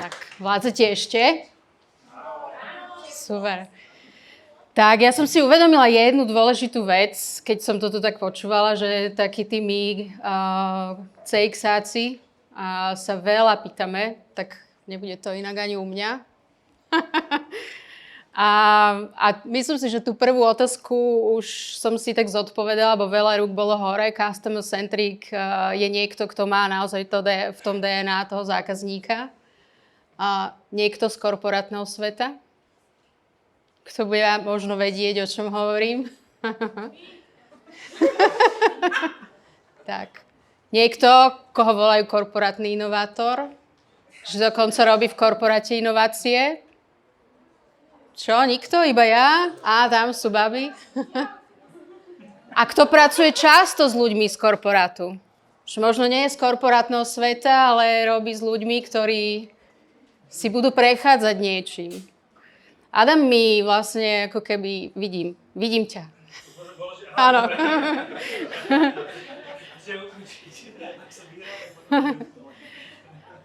Tak, vládzete ešte? Super. Tak, ja som si uvedomila jednu dôležitú vec, keď som toto tak počúvala, že takí tí my CX-áci sa veľa pýtame, tak nebude to inak ani u mňa. A myslím si, že tú prvú otázku už som si tak zodpovedala, lebo veľa rúk bolo hore. Customer centric je niekto, kto má naozaj to v tom DNA toho zákazníka. Niekto z korporátneho sveta, kto bude možno vedieť, o čom hovorím. Tak. Niekto, koho volajú korporátny inovátor, že dokonca robí v korporáte inovácie. Čo? Nikto? Iba ja? Tam sú baby. A kto pracuje často s ľuďmi z korporátu? Že možno nie je z korporátneho sveta, ale robí s ľuďmi, ktorí si budú prechádzať niečím. Adam, mi vlastne ako keby vidím ťa. Áno.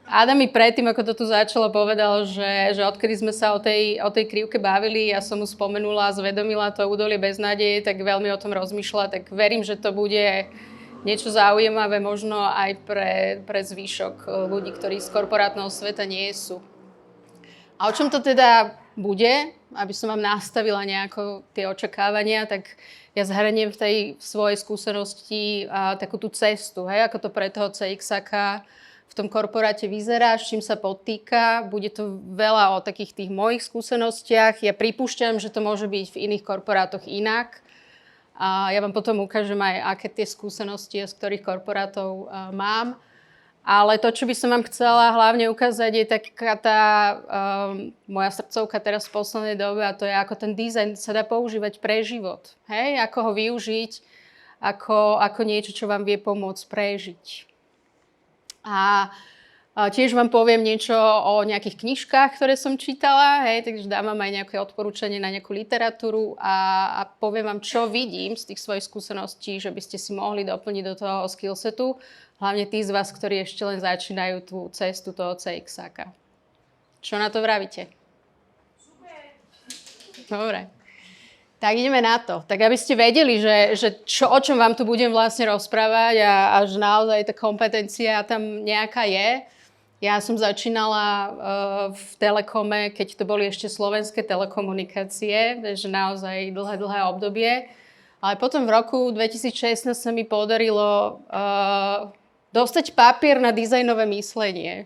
Adam mi predtým, ako to tu začalo, povedal, že odkedy sme sa o tej krivke bavili, ja som mu spomenula a zvedomila to údolie beznádeje, tak veľmi o tom rozmýšľa, tak verím, že to bude niečo zaujímavé možno aj pre zvyšok ľudí, ktorí z korporátneho sveta nie sú. A o čom to teda bude, aby som vám nastavila nejako tie očakávania, tak ja zhrniem v tej svojej skúsenosti takú tú cestu, hej, ako to pre toho CX-aka v tom korporáte vyzerá, s čím sa potýka. Bude to veľa o takých tých mojich skúsenostiach. Ja pripúšťam, že to môže byť v iných korporátoch inak. A ja vám potom ukážem aj, aké tie skúsenosti, z ktorých korporátov mám. Ale to, čo by som vám chcela hlavne ukázať, je taká tá moja srdcovka teraz v poslednej dobe, a to je, ako ten dizajn sa dá používať pre život. Hej? Ako ho využiť, ako niečo, čo vám vie pomôcť prežiť. A tiež vám poviem niečo o nejakých knižkách, ktoré som čítala, hej? Takže dám vám aj nejaké odporúčanie na nejakú literatúru a poviem vám, čo vidím z tých svojich skúseností, že by ste si mohli doplniť do toho skillsetu. Hlavne tí z vás, ktorí ešte len začínajú tú cestu toho CX-áka. Čo na to vravíte? Super. Dobre. Tak ideme na to. Tak aby ste vedeli, že o čom vám tu budem vlastne rozprávať a že naozaj tá kompetencia tam nejaká je. Ja som začínala v Telekome, keď to boli ešte slovenské telekomunikácie, takže naozaj dlhé obdobie. Ale potom v roku 2016 sa mi podarilo dostať papier na dizajnové myslenie.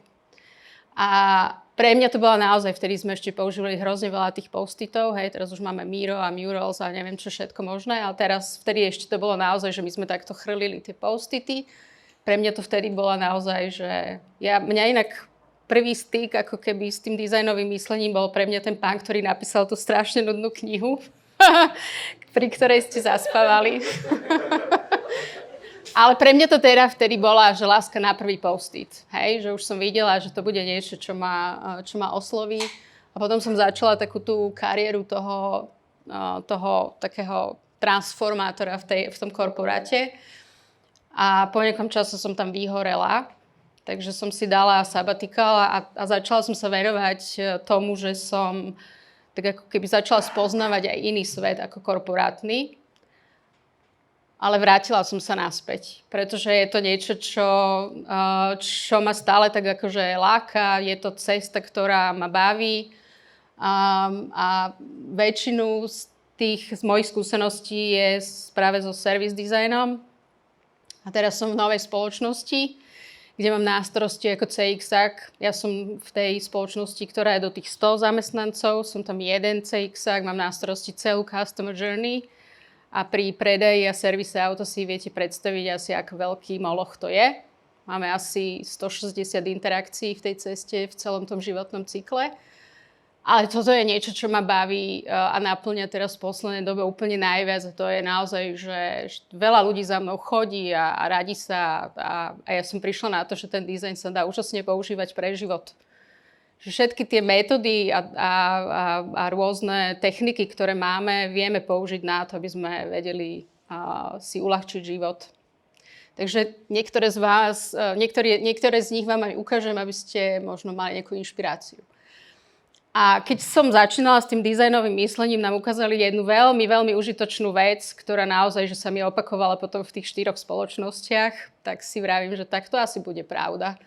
A pre mňa to bola naozaj, vtedy sme ešte používali hrozne veľa tých post-itov, hej, teraz už máme Miro a Murals a neviem čo všetko možné, ale vtedy ešte to bolo naozaj, že my sme takto chrlili tie post-ity. Pre mňa to vtedy bola naozaj, že mňa inak prvý styk ako keby s tým dizajnovým myslením bol pre mňa ten pán, ktorý napísal tú strašne nudnú knihu, pri ktorej ste zaspávali. Ale pre mňa to teda vtedy bola, že láska na prvý post-it. Hej? Že už som videla, že to bude niečo, čo ma osloví. A potom som začala takú tú kariéru toho takého transformátora v tom korporáte. A po nejakom čase som tam vyhorela. Takže som si dala sabatikál a začala som sa venovať tomu, že som tak ako keby začala spoznávať aj iný svet ako korporátny. Ale vrátila som sa naspäť, pretože je to niečo, čo ma stále tak akože láka, je to cesta, ktorá ma baví a väčšinu z mojich skúseností je práve so service designom. A teraz som v novej spoločnosti, kde mám na starosti ako CX-ák. Ja som v tej spoločnosti, ktorá je do tých 100 zamestnancov, som tam jeden CX-ák, mám na starosti celú customer journey. A pri predaji a servise auta si viete predstaviť asi, ako veľký moloch to je. Máme asi 160 interakcií v tej ceste, v celom tom životnom cykle. Ale toto je niečo, čo ma baví a naplňa teraz v poslednej dobe úplne najviac. A to je naozaj, že veľa ľudí za mnou chodí a radí sa. A ja som prišla na to, že ten dizajn sa dá úžasne používať pre život. Že všetky tie metódy a rôzne techniky, ktoré máme, vieme použiť na to, aby sme vedeli si uľahčiť život. Takže niektoré z nich vám aj ukážem, aby ste možno mali nejakú inšpiráciu. A keď som začínala s tým dizajnovým myslením, nám ukázali jednu veľmi, veľmi užitočnú vec, ktorá naozaj, že sa mi opakovala potom v tých 4 spoločnostiach, tak si vravím, že tak to asi bude pravda.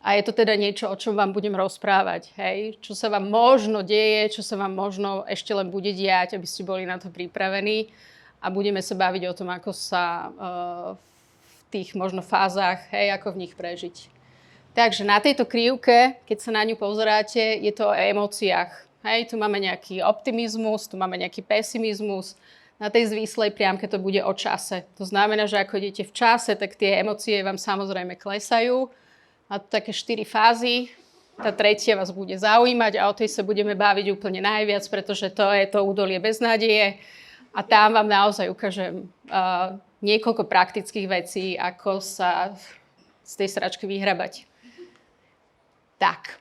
A je to teda niečo, o čom vám budem rozprávať, hej? Čo sa vám možno deje, čo sa vám možno ešte len bude diať, aby ste boli na to pripravení. A budeme sa baviť o tom, ako sa v tých možno fázach, hej, ako v nich prežiť. Takže na tejto krivke, keď sa na ňu pozeráte, je to o emóciách. Hej, tu máme nejaký optimizmus, tu máme nejaký pesimizmus. Na tej zvislej priamke to bude o čase. To znamená, že ako idete v čase, tak tie emócie vám samozrejme klesajú. Má tu také 4 fázy. Tá tretia vás bude zaujímať a o tej sa budeme baviť úplne najviac, pretože to je to údolie beznádeje. A tam vám naozaj ukážem niekoľko praktických vecí, ako sa z tej sračky vyhrabať. Tak.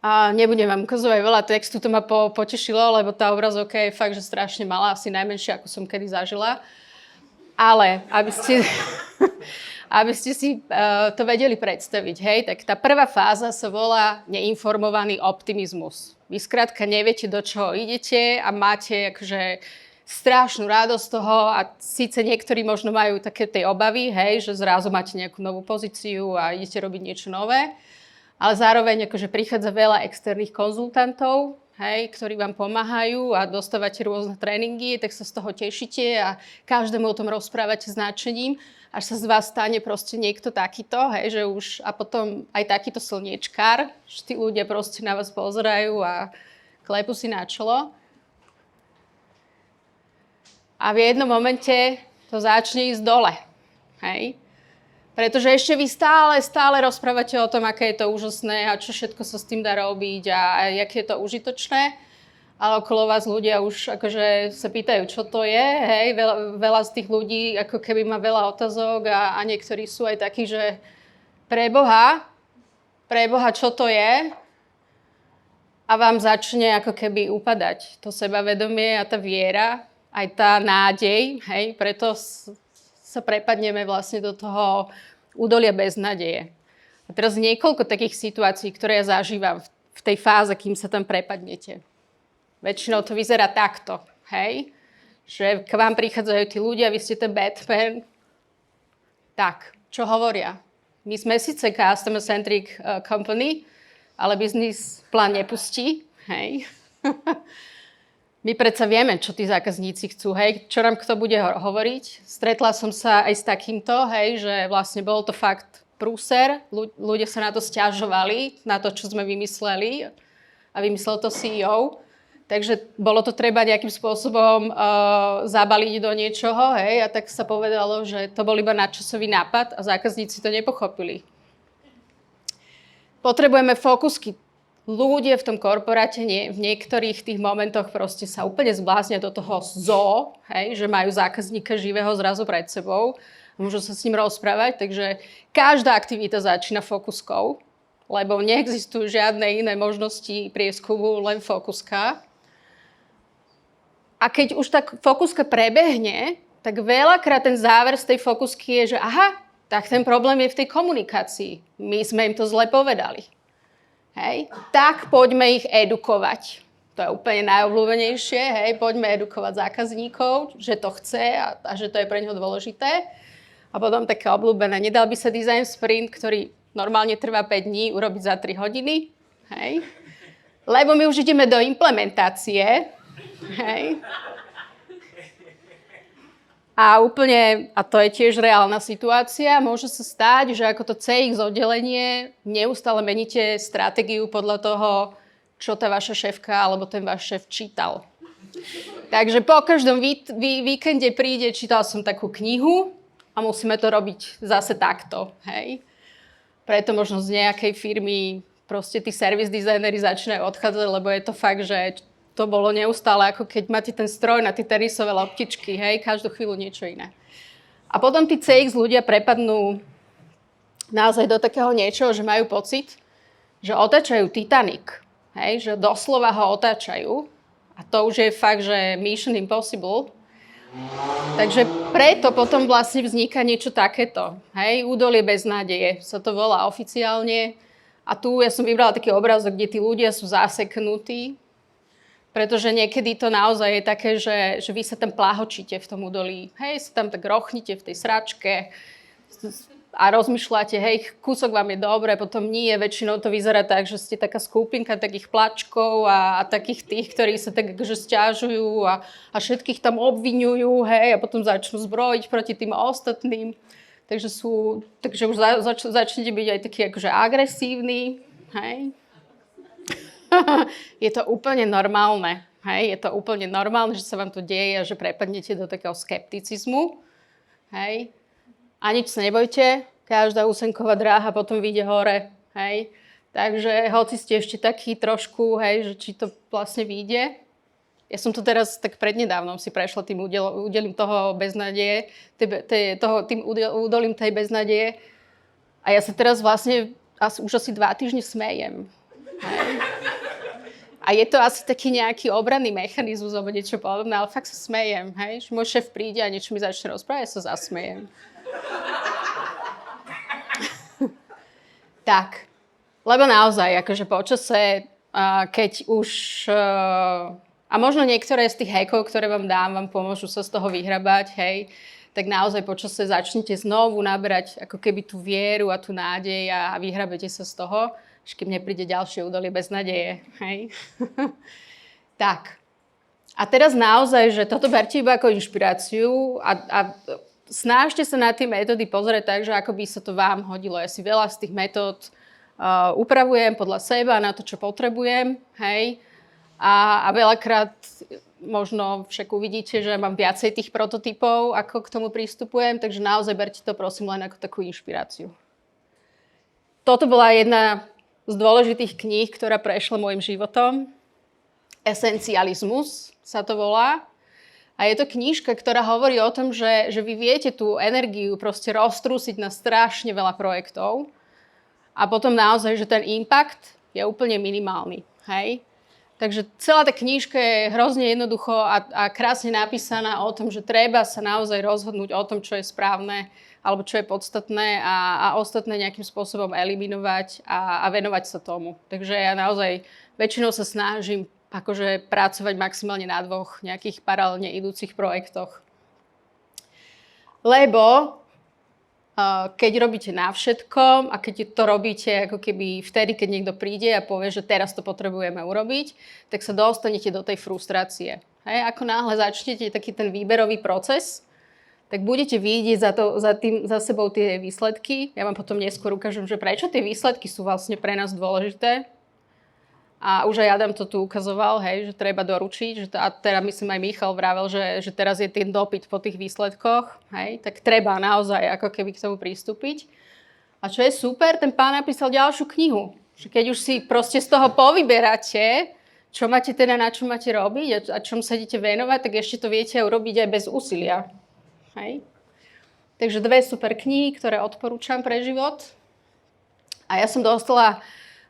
A nebudem vám ukazovať veľa textu, to ma potešilo, lebo tá obrazovka je fakt, že strašne malá, asi najmenšia, ako som kedy zažila. Ale aby ste si to vedeli predstaviť, hej, tak tá prvá fáza sa volá neinformovaný optimizmus. Vy skrátka neviete, do čoho idete a máte akože strašnú radosť z toho a síce niektorí možno majú také tej obavy, hej, že zrazu máte nejakú novú pozíciu a idete robiť niečo nové, ale zároveň akože prichádza veľa externých konzultantov, hej, ktorí vám pomáhajú a dostávate rôzne tréningy, tak sa z toho tešíte a každému o tom rozprávate s nadšením, až sa z vás stane proste niekto takýto, hej, že už a potom aj takýto slniečkár, že tí ľudia proste na vás pozerajú a klepú si na čelo. A v jednom momente to začne ísť dole, hej. Pretože ešte vy stále rozprávate o tom, aké je to úžasné a čo všetko sa s tým dá robiť a aké je to užitočné. Ale okolo vás ľudia už akože sa pýtajú, čo to je. Hej? Veľa z tých ľudí ako keby má veľa otázok a niektorí sú aj takí, že pre Boha, čo to je? A vám začne ako keby upadať to sebavedomie a tá viera, aj tá nádej. Hej? Preto sa prepadneme vlastne do toho údolia beznádeje. A teraz niekoľko takých situácií, ktoré ja zažívam v tej fáze, kým sa tam prepadnete. Väčšinou to vyzerá takto, hej? Že k vám prichádzajú tí ľudia, vy ste ten Batman. Tak, čo hovoria? My sme síce customer-centric company, ale business plán nepustí, hej? My predsa vieme, čo tí zákazníci chcú, hej, čo nám kto bude hovoriť. Stretla som sa aj s takýmto, hej, že vlastne bol to fakt prúser. Ľudia sa na to sťažovali, na to, čo sme vymysleli a vymyslel to CEO. Takže bolo to treba nejakým spôsobom zabaliť do niečoho, hej, a tak sa povedalo, že to bol iba nadčasový nápad a zákazníci to nepochopili. Potrebujeme fokusky. Ľudia v tom korporáte v niektorých tých momentoch proste sa úplne zbláznia do toho zoo, hej, že majú zákazníka živého zrazu pred sebou. Môžu sa s ním rozprávať, takže každá aktivita začína fokuskou, lebo neexistujú žiadne iné možnosti prieskumu, len fokuska. A keď už tá fokuska prebehne, tak veľakrát ten záver z tej fokusky je, že aha, tak ten problém je v tej komunikácii. My sme im to zle povedali. Hej, tak poďme ich edukovať. To je úplne najobľúbenejšie. Hej, poďme edukovať zákazníkov, že to chce a že to je pre neho dôležité. A potom také obľúbené. Nedal by sa design sprint, ktorý normálne trvá 5 dní, urobiť za 3 hodiny. Hej. Lebo my už ideme do implementácie. Hej. A to je tiež reálna situácia, môže sa stať, že ako to CX oddelenie neustále meníte stratégiu podľa toho, čo tá vaša šéfka alebo ten váš šéf čítal. Takže po každom víkende príde, čítal som takú knihu a musíme to robiť zase takto. Hej. Preto možno z nejakej firmy proste tí service designeri začínajú odchádzať, lebo je to fakt, že to bolo neustále, ako keď máte ten stroj na tie tenisové loptičky, hej, každú chvíľu niečo iné. A potom tí CX ľudia prepadnú naozaj do takého niečoho, že majú pocit, že otáčajú Titanic, hej, že doslova ho otáčajú. A to už je fakt, že Mission Impossible. Takže preto potom vlastne vzniká niečo takéto. Hej, údolie beznádeje sa to volá oficiálne. A tu ja som vybrala taký obrázok, kde tí ľudia sú zaseknutí, pretože niekedy to naozaj je také, že vy sa tam pláhočíte v tom údolí. Hej, sa tam tak rochnite v tej sračke a rozmýšľate, hej, kúsok vám je dobre, potom nie. Väčšinou to vyzerá tak, že ste taká skupinka takých plačkov a takých tých, ktorí sa tak akože sťažujú a všetkých tam obviňujú, hej, a potom začnú zbrojiť proti tým ostatným. Takže už začnete byť aj takí akože agresívni, hej. Je to úplne normálne, hej, je to úplne normálne, že sa vám to deje a že prepadnete do takého skepticizmu, hej. A nič sa nebojte, každá úsenková dráha potom vyjde hore, hej. Takže hoci ste ešte taký trošku, hej, že či to vlastne vyjde. Ja som to teraz tak prednedávnom si prešla tým údolím toho beznádeje, tým údolím tej beznádeje. A ja sa teraz vlastne už asi 2 týždne smejem. Hej. A je to asi taký nejaký obranný mechanizmus alebo niečo podobné, ale fakt sa smejem. Hej. Že môj šéf príde a niečo mi začne rozprávať, ja sa zasmejem. Tak, lebo naozaj, akože počase, keď už... A možno niektoré z tých hackov, ktoré vám dám, vám pomôžu sa z toho vyhrabať, hej, tak naozaj počase začnite znovu naberať ako keby tú vieru a tú nádej a vyhrabete sa z toho, až kým nepríde ďalšie údolie beznádeje, hej. Tak. A teraz naozaj, že toto berte iba ako inšpiráciu a snažte sa na tie metódy pozrieť tak, že ako by sa to vám hodilo. Ja si veľa z tých metód upravujem podľa seba na to, čo potrebujem, hej. A veľakrát možno však uvidíte, že mám viacej tých prototypov, ako k tomu pristupujem, takže naozaj berte to prosím len ako takú inšpiráciu. Toto bola jedna z dôležitých kníh, ktorá prešla môjim životom. Esencializmus sa to volá. A je to knižka, ktorá hovorí o tom, že vy viete tú energiu proste roztrúsiť na strašne veľa projektov a potom naozaj, že ten impact je úplne minimálny. Hej? Takže celá tá knižka je hrozne jednoducho a krásne napísaná o tom, že treba sa naozaj rozhodnúť o tom, čo je správne alebo čo je podstatné a ostatné nejakým spôsobom eliminovať a venovať sa tomu. Takže ja naozaj väčšinou sa snažím akože pracovať maximálne na 2 nejakých paralelne idúcich projektoch. Lebo keď robíte na všetkom a keď to robíte ako keby vtedy, keď niekto príde a povie, že teraz to potrebujeme urobiť, tak sa dostanete do tej frustrácie. Hej? Ako náhle začnete taký ten výberový proces, tak budete vidieť za sebou tie výsledky. Ja vám potom neskôr ukážem, že prečo tie výsledky sú vlastne pre nás dôležité. A už aj Adam to tu ukazoval, hej, že treba doručiť. A teda myslím aj Michal vravel, že teraz je ten dopyt po tých výsledkoch. Hej, tak treba naozaj ako keby k tomu pristúpiť. A čo je super, ten pán napísal ďalšiu knihu. Že keď už si proste z toho povyberáte, čo máte teda na čo máte robiť a čom sa idete venovať, tak ešte to viete urobiť aj bez úsilia. Hej. Takže 2 super knihy, ktoré odporúčam pre život. A ja som dostala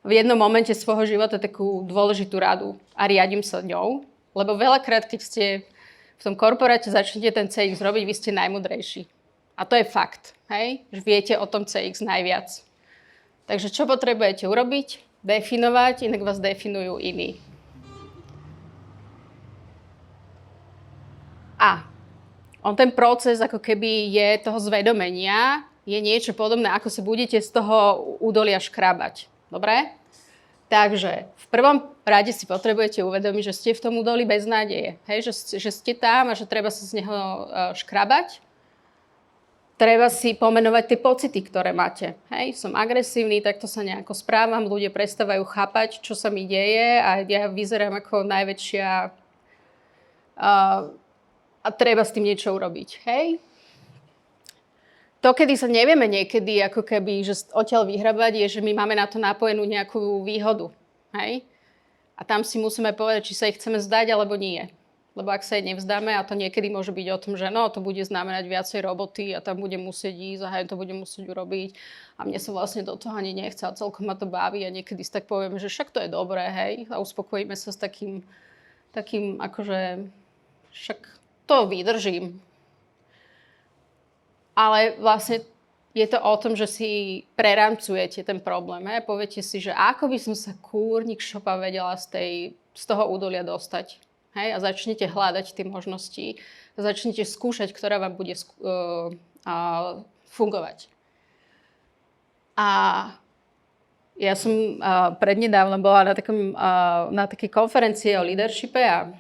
v jednom momente svojho života takú dôležitú radu a riadím sa ňou, lebo veľakrát, keď ste v tom korporáte začnete ten CX robiť, vy ste najmudrejší. A to je fakt, hej? Že viete o tom CX najviac. Takže čo potrebujete urobiť? Definovať, inak vás definujú iní. A ten proces ako keby je toho zvedomenia, je niečo podobné, ako sa budete z toho údolia škrabať. Dobre? Takže v prvom rade si potrebujete uvedomiť, že ste v tom údolí bez nádeje. Hej? Že ste tam a že treba sa z neho škrabať. Treba si pomenovať tie pocity, ktoré máte. Hej? Som agresívny, takto sa nejako správam, ľudia prestávajú chápať, čo sa mi deje a ja vyzerám ako najväčšia a treba s tým niečo urobiť. Hej? To, kedy sa nevieme niekedy, ako keby, že odtiaľ vyhrabať, je, že my máme na to napojenú nejakú výhodu. Hej? A tam si musíme povedať, či sa ich chceme zdať, alebo nie. Lebo ak sa jej nevzdáme, a to niekedy môže byť o tom, že no, to bude znamenať viacej roboty a tam budem musieť ísť a to budem musieť urobiť. A mne sa vlastne do toho ani nechce a celkom ma to baví a niekedy si tak povieme, že však to je dobré, hej. A uspokojíme sa s takým akože, však to vydržím. Ale vlastne je to o tom, že si preramcujete ten problém. Poviete si, že ako by som sa kúrnik šopa vedela z toho údolia dostať. Hej? A začnete hľadať tie možnosti. A začnete skúšať, ktorá vám bude fungovať. A ja som prednedávno bola na takej konferencii o leadershipe a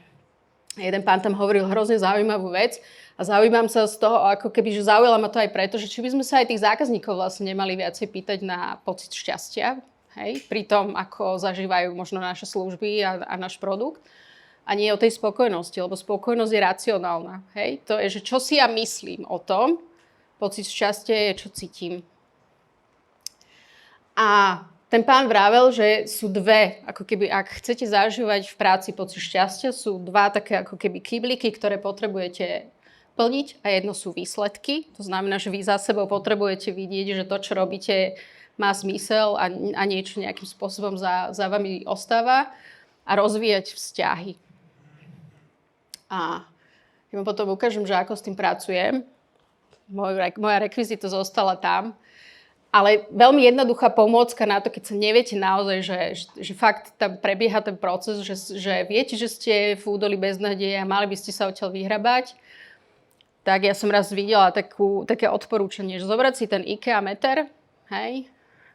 jeden pán tam hovoril hrozne zaujímavú vec. A zaujímam sa z toho, ako keby, že zaujala ma to aj preto, že či by sme sa aj tých zákazníkov vlastne nemali viacej pýtať na pocit šťastia, hej, pri tom, ako zažívajú možno naše služby a náš produkt. A nie o tej spokojnosti, lebo spokojnosť je racionálna. Hej. To je, že čo si ja myslím o tom, pocit šťastia je, čo cítim. A ten pán vravel, že sú dve, ako keby, ak chcete zažívať v práci pocit šťastia, sú dva také ako keby kybliky, ktoré potrebujete plniť a jedno sú výsledky. To znamená, že vy za sebou potrebujete vidieť, že to, čo robíte, má zmysel a niečo nejakým spôsobom za vami ostáva a rozvíjať vzťahy. A ja vám potom ukážem, že ako s tým pracujem. Moja rekvizita zostala tam. Ale veľmi jednoduchá pomôcka na to, keď sa neviete naozaj, že fakt tam prebieha ten proces, že viete, že ste v údolí beznádeje a mali by ste sa odtiaľ vyhrabať, tak ja som raz videla také odporúčanie, že zobrať si ten IKEA meter, hej,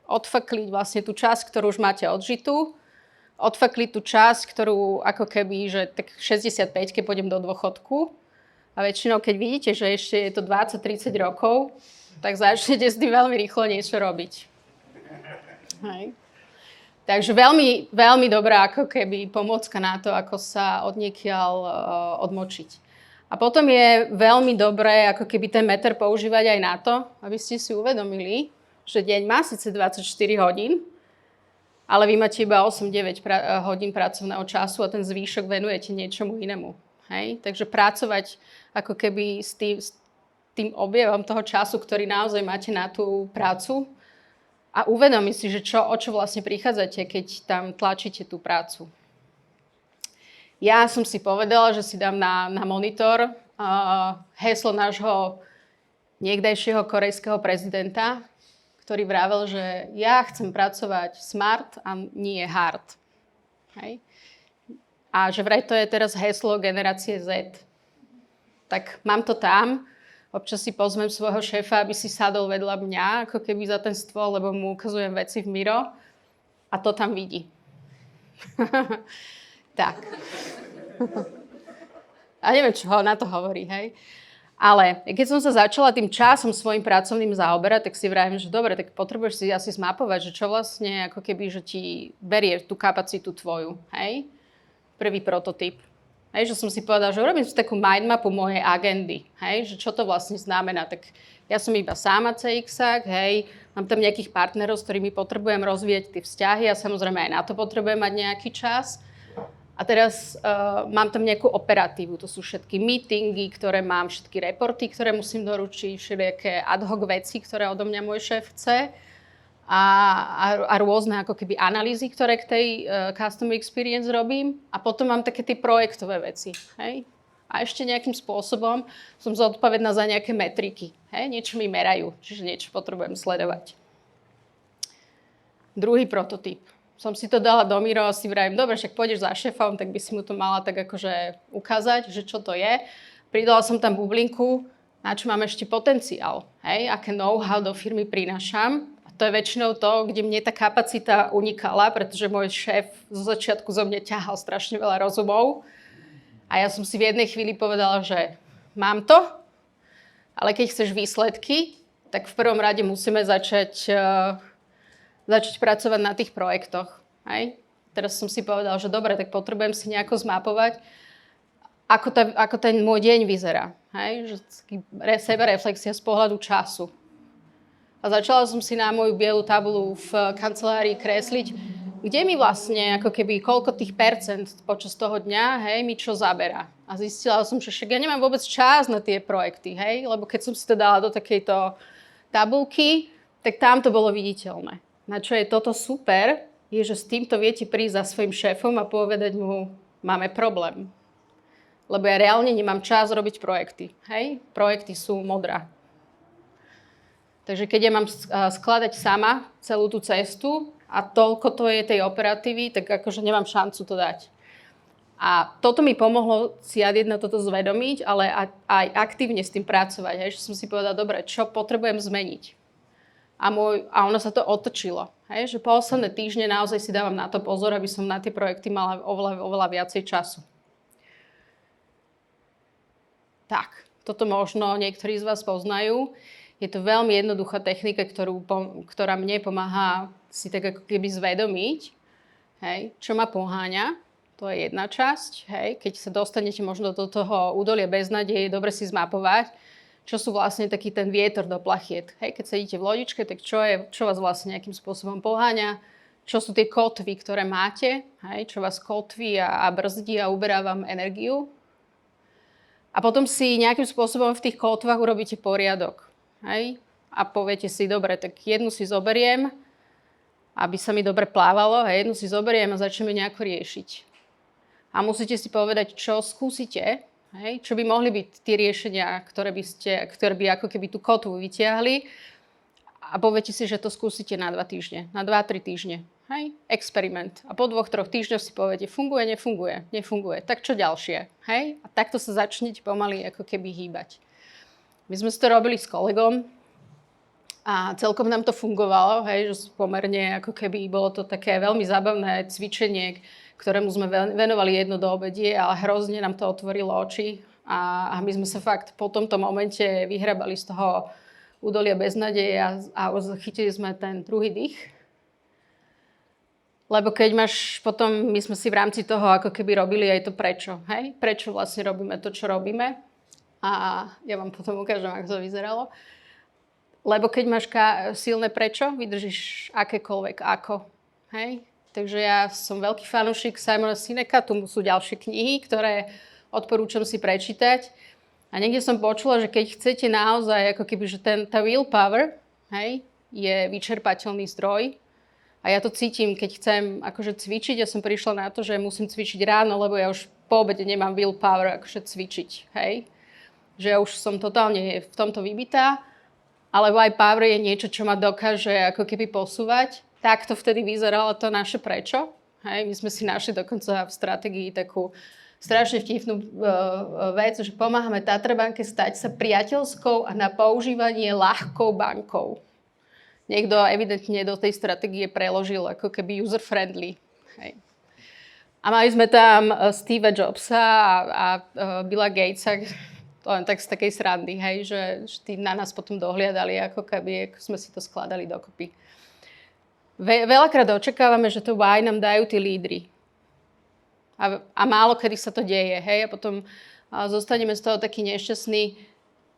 odfakliť vlastne tú časť, ktorú už máte odžitú, odfakliť tú časť, ktorú ako keby, že tak 65, keď pôjdem do dôchodku. A väčšinou, keď vidíte, že ešte je to 20-30 rokov, tak začnete s tým veľmi rýchlo niečo robiť. Hej. Takže veľmi, veľmi dobrá ako keby pomôcka na to, ako sa odniekiaľ odmočiť. A potom je veľmi dobré ako keby ten meter používať aj na to, aby ste si uvedomili, že deň má síce 24 hodín, ale vy máte iba 8-9 hodín pracovného času a ten zvýšok venujete niečomu inému. Hej? Takže pracovať ako keby s tým objevom toho času, ktorý naozaj máte na tú prácu a uvedomiť si, že o čo vlastne prichádzate, keď tam tlačíte tú prácu. Ja som si povedala, že si dám na monitor heslo nášho niekdajšieho korejského prezidenta, ktorý vravel, že ja chcem pracovať smart a nie hard. Hej? A že vraj to je teraz heslo generácie Z. Tak mám to tam. Občas si pozvem svojho šéfa, aby si sadol vedľa mňa, ako keby za ten stôl, lebo mu ukazujem veci v Miro. A to tam vidí. Tak. A neviem, čo na to hovorí, hej. Ale keď som sa začala tým časom svojim pracovným zaoberať, tak si vravím, že dobre, tak potrebuješ si asi zmapovať, že čo vlastne ako keby, že ti berie tú kapacitu tvoju, hej. Prvý prototyp. Hej, že som si povedala, že urobím si takú mindmapu mojej agendy, hej, že čo to vlastne znamená. Tak ja som iba sama CX-ák, hej, mám tam nejakých partnerov, s ktorými potrebujem rozvíjať tie vzťahy a samozrejme aj na to potrebujem mať nejaký čas. A teraz mám tam nejakú operatívu, to sú všetky meetingy, ktoré mám, všetky reporty, ktoré musím doručiť, všetké ad hoc veci, ktoré odo mňa môj šéf chce a rôzne ako keby analýzy, ktoré k tej customer experience robím. A potom mám také tie projektové veci. Hej? A ešte nejakým spôsobom som zodpovedná za nejaké metriky. Hej? Niečo mi merajú, čiže niečo potrebujem sledovať. Druhý prototyp. Som si to dala do Miro a si vravím, dobre, však pôjdeš za šéfom, tak by si mu to mala tak akože ukázať, že čo to je. Pridala som tam bublinku, na čo mám ešte potenciál, hej, aké know-how do firmy prinášam. A to je väčšinou to, kde mne tá kapacita unikala, pretože môj šéf zo začiatku zo mňa ťahal strašne veľa rozumov. A ja som si v jednej chvíli povedala, že mám to, ale keď chceš výsledky, tak v prvom rade musíme začať pracovať na tých projektoch. Hej? Teraz som si povedal, že dobre, tak potrebujem si nejako zmapovať, ako ten môj deň vyzerá. Hej? Že sebareflexia z pohľadu času. A začala som si na moju bielu tabulu v kancelárii kresliť, kde mi vlastne, ako keby, koľko tých percent počas toho dňa, hej, mi čo zaberá. A zistila som, že však ja nemám vôbec čas na tie projekty, hej? Lebo keď som si to dala do takejto tabulky, tak tam to bolo viditeľné. Na čo je toto super, je, že s týmto viete prísť za svojim šéfom a povedať mu, máme problém. lebo ja reálne nemám čas robiť projekty. Hej? Projekty sú modrá. Takže keď ja mám skladať sama celú tú cestu a toľko to je tej operatívy, tak akože nemám šancu to dať. A toto mi pomohlo si na toto zvedomiť, ale aj aktívne s tým pracovať. Hej? Že som si povedala, dobre, čo potrebujem zmeniť. A ono sa to otočilo. Hej? Že posledné týždne naozaj si dávam na to pozor, aby som na tie projekty mala oveľa viacej času. Tak, toto možno niektorí z vás poznajú. Je to veľmi jednoduchá technika, ktorá mne pomáha si tak ako keby zvedomiť, hej? Čo ma poháňa. To je jedna časť, hej. Keď sa dostanete možno do toho údolia beznádeje, je dobre si zmapovať, čo sú vlastne taký ten vietor do plachiet. Hej. Keď sedíte v lodičke, tak čo vás vlastne nejakým spôsobom poháňa, čo sú tie kotvy, ktoré máte, hej, čo vás kotví a brzdí a uberá vám energiu. A potom si nejakým spôsobom v tých kotvách urobíte poriadok. Hej. A poviete si, dobre, tak jednu si zoberiem, aby sa mi dobre plávalo, hej, jednu si zoberiem a začneme nejako riešiť. A musíte si povedať, čo skúsite, hej? Čo by mohli byť tie riešenia, ktoré by ako keby tú kotvu vytiahli. A poviete si, že to skúsite na 2 týždne, na 2-3 týždne. Hej? Experiment. A po 2-3 týždňoch si poviete, funguje, nefunguje. Tak čo ďalšie? Hej? A takto sa začnete pomaly ako keby hýbať. My sme si to robili s kolegom a celkom nám to fungovalo, hej? Že pomerne ako keby bolo to také veľmi zábavné cvičenie, ktorému sme venovali jedno do obedie, ale hrozne nám to otvorilo oči a my sme sa fakt po tomto momente vyhrabali z toho údolia beznádeje a chytili sme ten druhý dých. Lebo keď máš potom, my sme si v rámci toho ako keby robili aj to prečo, hej? Prečo vlastne robíme to, čo robíme. A ja vám potom ukážem, ako to vyzeralo. Lebo keď máš silné prečo, vydržíš akékoľvek ako, hej? Takže ja som veľký fanúšik Simona Sineka, tu sú ďalšie knihy, ktoré odporúčam si prečítať. A niekde som počula, že keď chcete naozaj, ako keby, že tá willpower, hej, je vyčerpateľný zdroj. A ja to cítim, keď chcem akože cvičiť. Ja som prišla na to, že musím cvičiť ráno, lebo ja už po obede nemám willpower akože cvičiť, hej. Že ja už som totálne v tomto vybitá, alebo aj power je niečo, čo ma dokáže ako keby posúvať. Tak to vtedy vyzeralo to naše prečo. Hej, my sme si našli dokonca v stratégii takú strašne vtipnú vec, že pomáhame Tatrabanke stať sa priateľskou a na používanie ľahkou bankou. Niekto evidentne do tej stratégie preložil ako keby user-friendly. Hej. A mali sme tam Steva Jobsa a Billa Gatesa, to len tak z takej srandy, hej, že tí na nás potom dohliadali, ako sme si to skladali dokopy. Veľakrát očakávame, že to why nám dajú tí lídri. A málo kedy sa to deje. Hej? A potom zostaneme z toho taký nešťastný.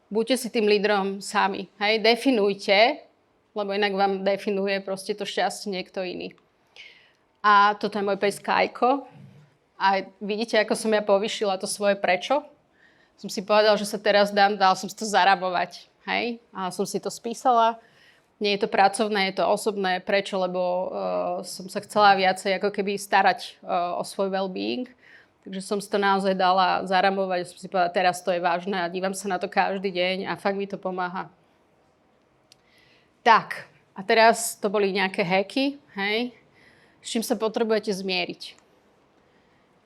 Buďte si tým lídrom sami. Hej? Definujte, lebo inak vám definuje proste to šťastie niekto iný. A toto je môj pes Kajko. A vidíte, ako som ja povyšila to svoje prečo? Som si povedala, že sa teraz dal som si to zarabovať. Hej? A som si to spísala. Nie je to pracovné, je to osobné. Prečo? Lebo som sa chcela viacej ako keby starať o svoj well-being. Takže som si to naozaj dala zaramovať. Som si povedala, teraz to je vážne a dívam sa na to každý deň a fakt mi to pomáha. Tak, a teraz to boli nejaké hacky, hej? S čím sa potrebujete zmieriť.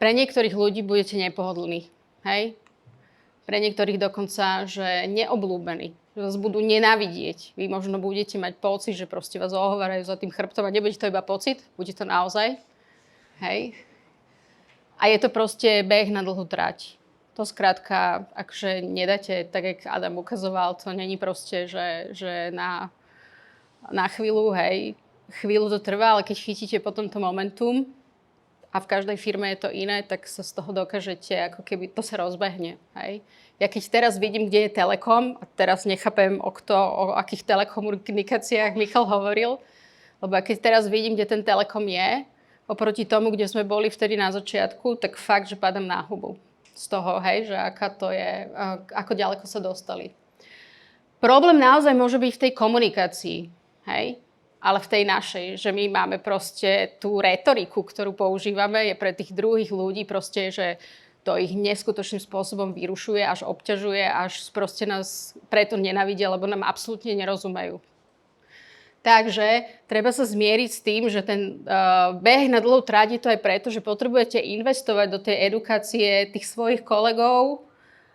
Pre niektorých ľudí budete nepohodlní, hej? Pre niektorých dokonca, že neobľúbení. Že vás budú nenávidieť. Vy možno budete mať pocit, že proste vás ohovárajú za tým chrbtom a nebude to iba pocit, bude to naozaj. Hej. A je to proste beh na dlhú trať. To skrátka, akože nedáte, tak jak Adam ukazoval, to není proste, že na chvíľu, hej. Chvíľu to trvá, ale keď chytíte potom to momentum a v každej firme je to iné, tak sa z toho dokážete, ako keby to sa rozbehne, hej. Ja keď teraz vidím, kde je Telekom, a teraz nechápem, o akých telekomunikáciách Michal hovoril, lebo keď teraz vidím, kde ten Telekom je, oproti tomu, kde sme boli vtedy na začiatku, tak fakt, že padám na hubu z toho, hej, že aká to je, ako ďaleko sa dostali. Problém naozaj môže byť v tej komunikácii, hej, ale v tej našej, že my máme proste tú retoriku, ktorú používame, je pre tých druhých ľudí proste, že to ich neskutočným spôsobom vyrušuje, až obťažuje, až proste nás preto nenávidia, lebo nám absolútne nerozumejú. Takže treba sa zmieriť s tým, že ten beh na dlhú trať je to aj preto, že potrebujete investovať do tej edukácie tých svojich kolegov,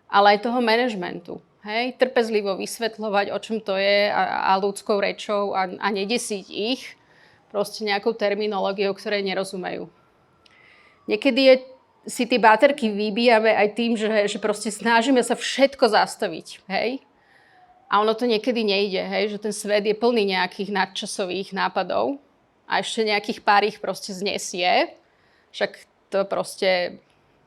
ale aj toho manažmentu. Hej? Trpezlivo vysvetľovať, o čom to je a ľudskou rečou a nedesiť ich proste nejakou terminológiou, ktorej nerozumejú. Niekedy si tie baterky vybíjame aj tým, že proste snažíme sa všetko zastaviť. Hej? A ono to niekedy nejde, hej? Že ten svet je plný nejakých nadčasových nápadov a ešte nejakých pár ich proste znesie. Však to proste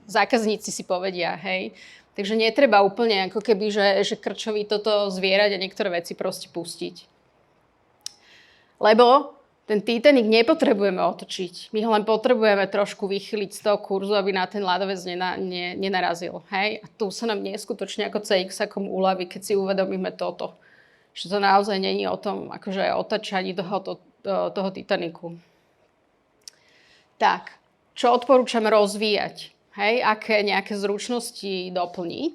zákazníci si povedia, hej. Takže netreba úplne ako keby, že krčovi toto zvierať a niektoré veci proste pustiť. Lebo ten Titanic nepotrebujeme otočiť. My ho len potrebujeme trošku vychyliť z toho kurzu, aby na ten ľadovec nenarazil. Hej? A tu sa nám neskutočne ako CX-akom uľaví, keď si uvedomíme toto. Že to naozaj není o tom akože otačaní toho Titanicu. Tak, čo odporúčam rozvíjať? Hej? Aké nejaké zručnosti doplniť?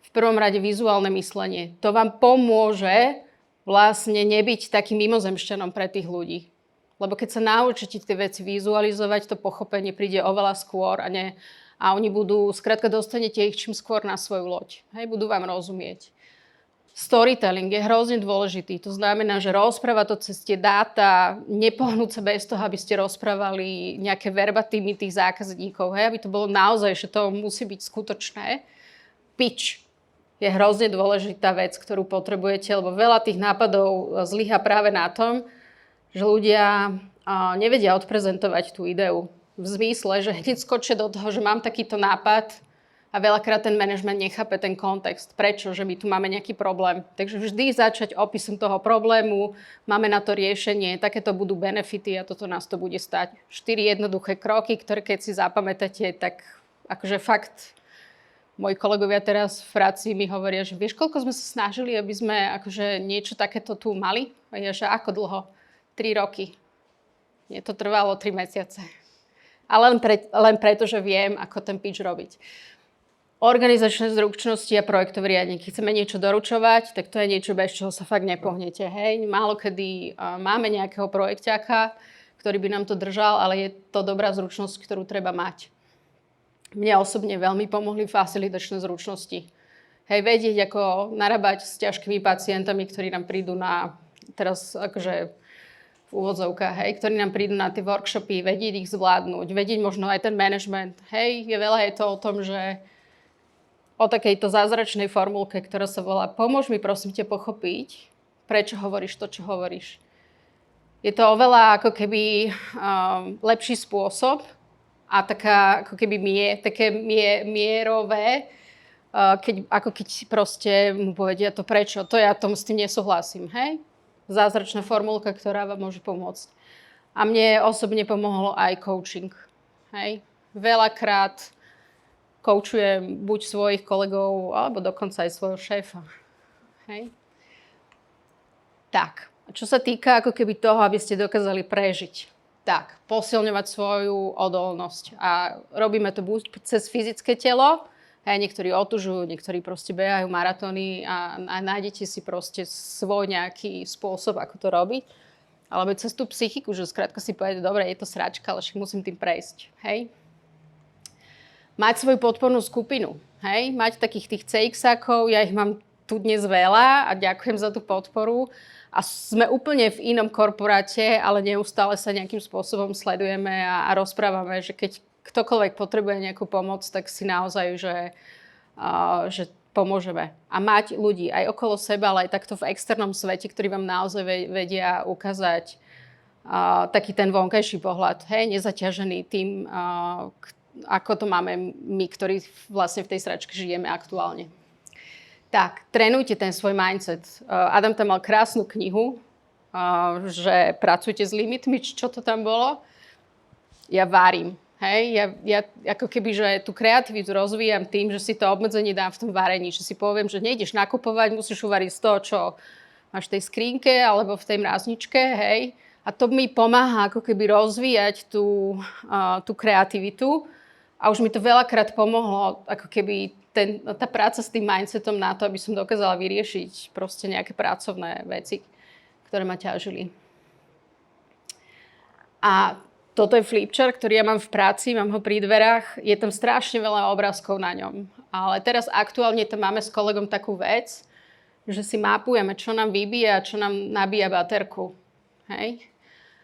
V prvom rade vizuálne myslenie. To vám pomôže vlastne nebyť takým mimozemšťanom pre tých ľudí. Lebo keď sa naučíte tie veci vizualizovať, to pochopenie príde oveľa skôr a oni budú, skrátka dostanete ich čím skôr na svoju loď. Hej, budú vám rozumieť. Storytelling je hrozne dôležitý. To znamená, že rozprávať to cez tie dáta, nepohnúť sa bez toho, aby ste rozprávali nejaké verbatimy tých zákazníkov. Hej, aby to bolo naozaj, že to musí byť skutočné. Pitch je hrozne dôležitá vec, ktorú potrebujete, lebo veľa tých nápadov zlyhá práve na tom, že ľudia nevedia odprezentovať tú ideu. V zmysle, že hneď skočia do toho, že mám takýto nápad a veľakrát ten manažment nechápe ten kontext. Prečo? Že my tu máme nejaký problém. Takže vždy začať opisom toho problému, máme na to riešenie, takéto budú benefity a toto nás to bude stať. 4 jednoduché kroky, ktoré keď si zapamätáte, tak akože fakt. Moji kolegovia teraz v práci mi hovoria, že vieš, koľko sme sa snažili, aby sme akože niečo takéto tu mali? A ja, že ako dlho? 3 roky. Mne to trvalo 3 mesiace. Ale len preto, že viem, ako ten pitch robiť. Organizačné zručnosti a projektové riadenie. Keď chceme niečo doručovať, tak to je niečo, bez čoho sa fakt nepohnete. Hej? Málo kedy máme nejakého projekťáka, ktorý by nám to držal, ale je to dobrá zručnosť, ktorú treba mať. Mne osobne veľmi pomohli facilitačné zručnosti. Hej, vedieť, ako narábať s ťažkými pacientami, ktorí nám prídu teraz akože v úvodzovkách, hej, ktorí nám prídu na tie workshopy, vedieť ich zvládnuť, vedieť možno aj ten management. Hej, veľa je to o tom, že o takejto zázračnej formulke, ktorá sa volá pomôž mi prosím ťa pochopiť, prečo hovoríš to, čo hovoríš. Je to oveľa ako keby lepší spôsob, a taká, ako keby také mierové, keď proste mu povedia to prečo, to ja s tým nesúhlasím, hej? Zázračná formulka, ktorá vám môže pomôcť. A mne osobne pomohlo aj coaching, hej? Veľakrát coachujem buď svojich kolegov, alebo dokonca aj svojho šéfa, hej? Tak, čo sa týka ako keby toho, aby ste dokázali prežiť, tak, posilňovať svoju odolnosť. A robíme to buď cez fyzické telo, niektorí otužujú, niektorí proste behajú maratóny a nájdete si proste svoj nejaký spôsob, ako to robiť. Alebo cez tú psychiku, že skrátka si povedať, dobre, je to sračka, ale však musím tým prejsť. Hej? Mať svoju podpornú skupinu. Hej? Mať takých tých CX-ákov, ja ich mám tu dnes veľa a ďakujem za tú podporu. A sme úplne v inom korporáte, ale neustále sa nejakým spôsobom sledujeme a rozprávame, že keď ktokoľvek potrebuje nejakú pomoc, tak si naozaj, že pomôžeme. A mať ľudí aj okolo seba, ale aj takto v externom svete, ktorí vám naozaj vedia ukázať taký ten vonkajší pohľad. Hej, nezaťažený tým, ako to máme my, ktorí vlastne v tej sračke žijeme aktuálne. Tak, trénujte ten svoj mindset. Adam tam mal krásnu knihu, že pracujte s limitmi, čo to tam bolo. Ja varím. Hej? Ja ako keby, že tú kreativitu rozvíjam tým, že si to obmedzenie dám v tom varení. Že si poviem, že nejdeš nakupovať, musíš uvariť z toho, čo máš v tej skrínke alebo v tej mrazničke. Hej? A to mi pomáha ako keby rozvíjať tú kreativitu. A už mi to veľakrát pomohlo, ako keby tá práca s tým mindsetom na to, aby som dokázala vyriešiť proste nejaké pracovné veci, ktoré ma ťažili. A toto je flipchart, ktorý ja mám v práci, mám ho pri dverách. Je tam strašne veľa obrázkov na ňom. Ale teraz aktuálne tam máme s kolegom takú vec, že si mapujeme, čo nám vybíja a čo nám nabíja baterku. Hej?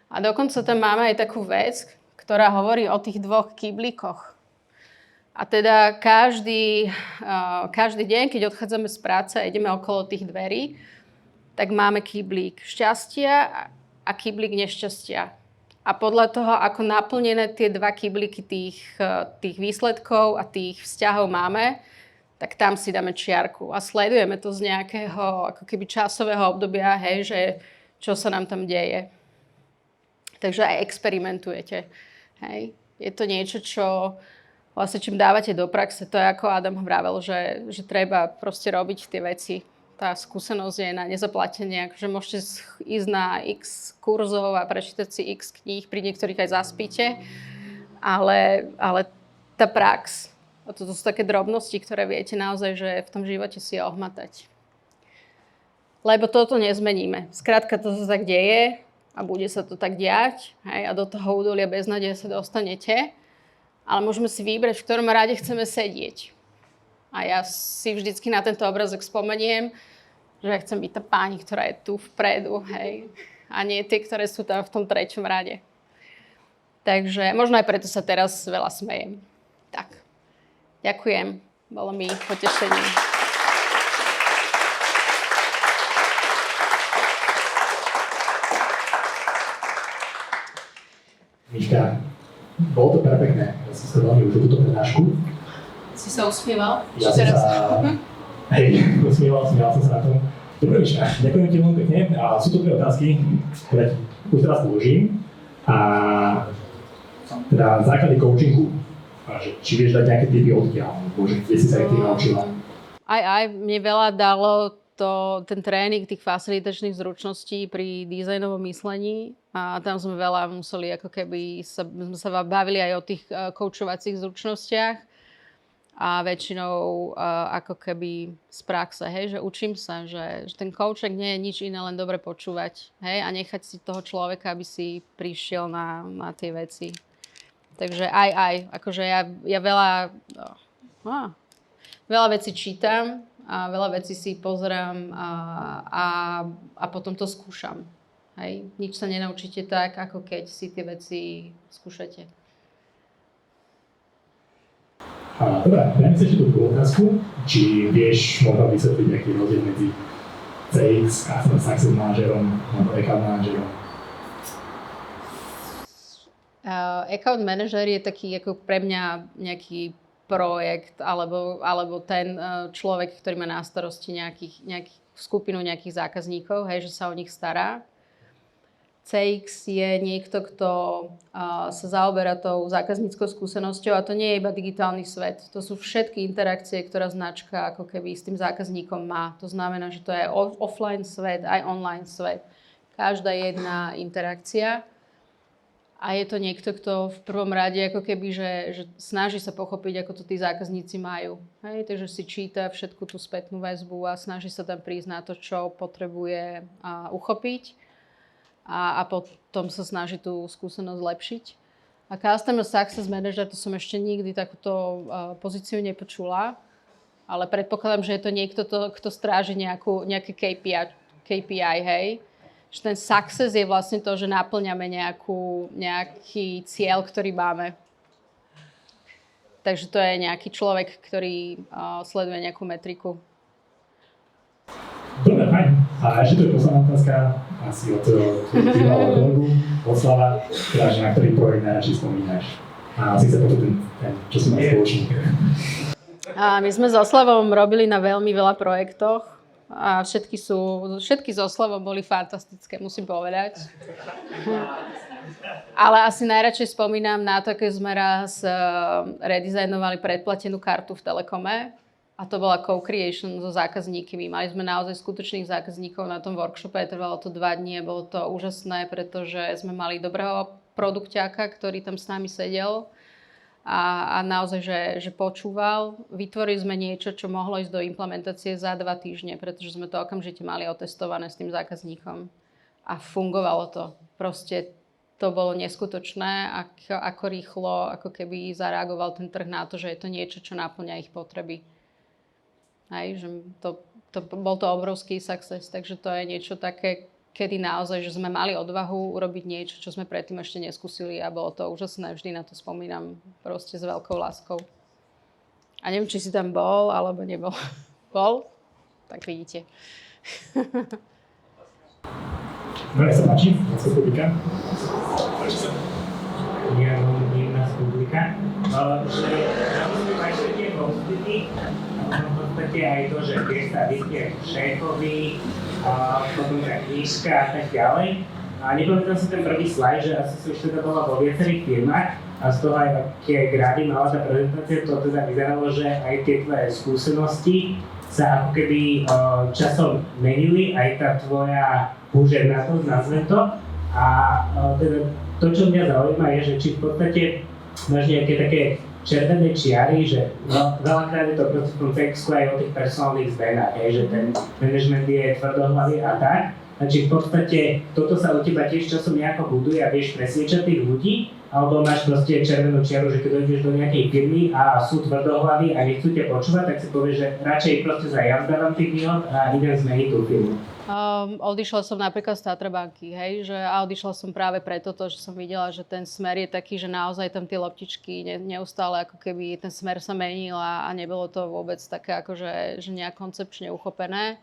A dokonca tam máme aj takú vec, ktorá hovorí o tých 2 kyblíkoch. A teda každý deň, keď odchádzame z práce a ideme okolo tých dverí, tak máme kyblík šťastia a kyblík nešťastia. A podľa toho, ako naplnené tie 2 kyblíky tých výsledkov a tých vzťahov máme, tak tam si dáme čiarku. A sledujeme to z nejakého ako keby časového obdobia, hej, že čo sa nám tam deje. Takže aj experimentujete. Hej. Je to niečo, čo vlastne čím dávate do praxe. To je ako Adam vravel, že treba proste robiť tie veci. Tá skúsenosť je na nezaplatenie, akože môžete ísť na x kurzov a prečítať si x kníh, pri niektorých aj zaspíte, ale tá prax, a toto sú také drobnosti, ktoré viete naozaj, že v tom živote si ohmatať. Lebo toto nezmeníme. Skrátka, to sa tak deje a bude sa to tak diať, hej, a do toho údolia beznádeje sa dostanete, ale môžeme si vybrať, v ktorom rade chceme sedieť. A ja si vždycky na tento obrazok spomeniem, že ja chcem byť tá pani, ktorá je tu vpredu, hej. A nie tie, ktoré sú tam v tom 3. rade. Takže možno aj preto sa teraz veľa smejem. Tak, ďakujem. Bolo mi potešením. Miška, bolo to perfektné. Ja som sa veľmi užil túto prednášku. Si sa usmieval? Ja som sa... Hej, usmieval som sa na tom. Dobre, Miška, ďakujem ti veľmi pekne. A sú to 2 otázky, ktoré už teraz položím. A teda základy coachingu. Či vieš dať nejaké typy odtiaľ? Bože, kde si sa aj ty naučila? Aj, mne veľa dalo ten tréning tých facilitačných zručností pri dizajnovom myslení. A tam sme veľa museli, ako keby sme sa bavili aj o tých coachovacích zručnostiach. A väčšinou ako keby z praxe, hej, že učím sa, že ten coaching nie je nič iné, len dobre počúvať, hej, a nechať si toho človeka, aby si prišiel na tie veci. Takže aj, akože ja veľa vecí čítam a veľa vecí si pozerám a potom to skúšam, hej. Nič sa nenaučíte tak, ako keď si tie veci skúšate. Dobre, dajme si ešte tú druhú otázku. Či vieš možno vysvetliť nejaký rozdiel medzi CX, Customer Success Managerom alebo Account Managerom? Account Manager je taký ako pre mňa nejaký projekt alebo ten človek, ktorý má na starosti nejakých skupinu nejakých zákazníkov, hej, že sa o nich stará. CX je niekto, kto sa zaoberá tou zákazníckou skúsenosťou a to nie je iba digitálny svet. To sú všetky interakcie, ktorá značka ako keby s tým zákazníkom má. To znamená, že to je offline svet, aj online svet. Každá jedna interakcia. A je to niekto, kto v prvom rade ako keby, že snaží sa pochopiť, ako to tí zákazníci majú. Hej? Takže si číta všetku tú spätnú väzbu a snaží sa tam prísť na to, čo potrebuje uchopiť. A potom sa snaží tú skúsenosť zlepšiť. A Customer Success Manager, to som ešte nikdy takúto pozíciu nepočula, ale predpokladám, že je to niekto, kto stráži nejaké KPI, hej. Že ten success je vlastne to, že naplňame nejaký cieľ, ktorý máme. Takže to je nejaký človek, ktorý sleduje nejakú metriku. Dobre, fajn. A ešte to je posledná otázka, asi od bývalého kolegu, Oslava, teda, na ktorý projekt najradšej spomínaš. A síce potom ten čo si mal spoločný. My sme s Oslavom robili na veľmi veľa projektoch a všetky s Oslavom boli fantastické, musím povedať. Ale asi najradšej spomínam na to, keď sme raz redizajnovali predplatenú kartu v Telekome. A to bola co-creation so zákazníkmi. Mali sme naozaj skutočných zákazníkov na tom workshope, trvalo to 2 dní, bolo to úžasné, pretože sme mali dobrého produkťáka, ktorý tam s nami sedel a naozaj, že počúval. Vytvorili sme niečo, čo mohlo ísť do implementácie za 2 týždne, pretože sme to okamžite mali otestované s tým zákazníkom. A fungovalo to. Proste to bolo neskutočné, ako rýchlo, ako keby zareagoval ten trh na to, že je to niečo, čo náplňa ich potreby. Hej, že bol to obrovský success, takže to je niečo také, kedy naozaj, že sme mali odvahu urobiť niečo, čo sme predtým ešte neskúsili a bolo to úžasné. Vždy na to spomínam proste s veľkou láskou. A neviem, či si tam bol, alebo nebol. Bol? Tak vidíte. Dobre, sa páči, z publika. Ja mám z publika, že naozaj aj tie konflikty, v podstate aj to, že kde sa vyspie šéfovi, potom tá knižka a tak ďalej. A nepamätám si ten prvý slajd, že asi som ešte bola vo viacerých firmách a z toho aj aké grady mala tá prezentácia, to teda vyzeralo, že aj tie tvoje skúsenosti sa ako keby časom menili, aj tá tvoja húževnatosť, nazvem to. A teda to, čo mňa zaujíma, je, že či v podstate máš nejaké také červené čiary, že veľakrát je to proste v tom textu aj o tých personálnych zmenách, že ten management je tvrdohlavý a tak. A či v podstate toto sa u teba tiež časom nejako buduje a vieš presviečať tých ľudí, alebo máš proste červenú čiaru, že keď dojdeš do nejakej firmy a sú tvrdohlaví a nechcú ťa počúvať, tak si povieš, že radšej proste zajazdávam tých výhod a idem zmeniť tú firmu. Odišla som napríklad z Tatra banky, hej, a odišla som práve preto, že som videla, že ten smer je taký, že naozaj tam tie loptičky neustále ako keby ten smer sa menil a nebolo to vôbec také akože že nejak koncepčne uchopené.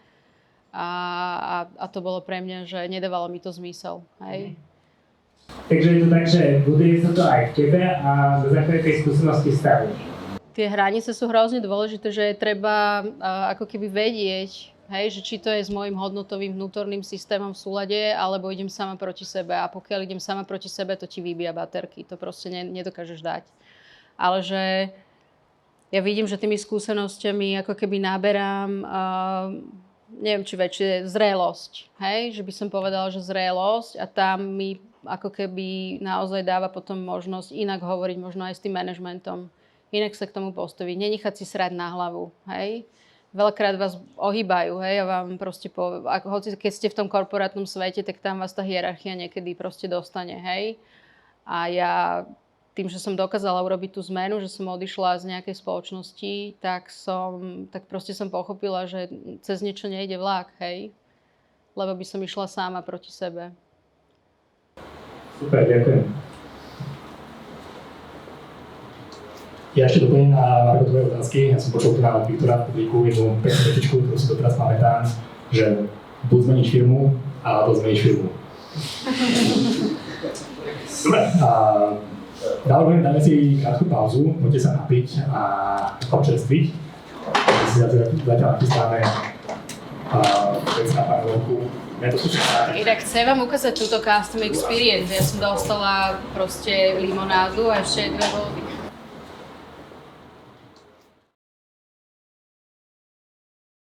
A to bolo pre mňa, že nedávalo mi to zmysel, hej. Takže je to tak, že buduje sa to aj v tebe a na základe tej skúsenosti stavíš. Tie hranice sú hrozne dôležité, že je treba ako keby vedieť, hej, že či to je s môjim hodnotovým vnútorným systémom v súlade, alebo idem sama proti sebe. A pokiaľ idem sama proti sebe, to ti vybíja baterky. To proste nedokážeš dať. Ale že ja vidím, že tými skúsenosťami ako keby naberám, neviem, či väčšie zrelosť. Hej, že by som povedala, že zrelosť a tam mi ako keby naozaj dáva potom možnosť inak hovoriť možno aj s tým manažmentom. Inak sa k tomu postaviť. Nenechať si srať na hlavu, hej. Veľakrát vás ohýbajú, hej, a vám proste hoci keď ste v tom korporátnom svete, tak tam vás tá hierarchia niekedy proste dostane, hej. A ja tým, že som dokázala urobiť tú zmenu, že som odišla z nejakej spoločnosti, tak proste som pochopila, že cez niečo nejde vlak, hej. Lebo by som išla sama proti sebe. Super, ďakujem. Ja ešte doplním na Marko tvoje otázky. Ja som počul na Viktora v publiku jednu peknú vetičku, ktorú si doteraz pamätám, že buď zmeníš firmu, alebo zmeníš firmu. Dobre, dáme si krátku pauzu, poďte sa napiť a občerstviť. My si zatiaľ nachystáme vec na panelovku. Inak chcem vám ukázať túto custom experience. Ja som dostala proste limonádu a ešte 2 voľby.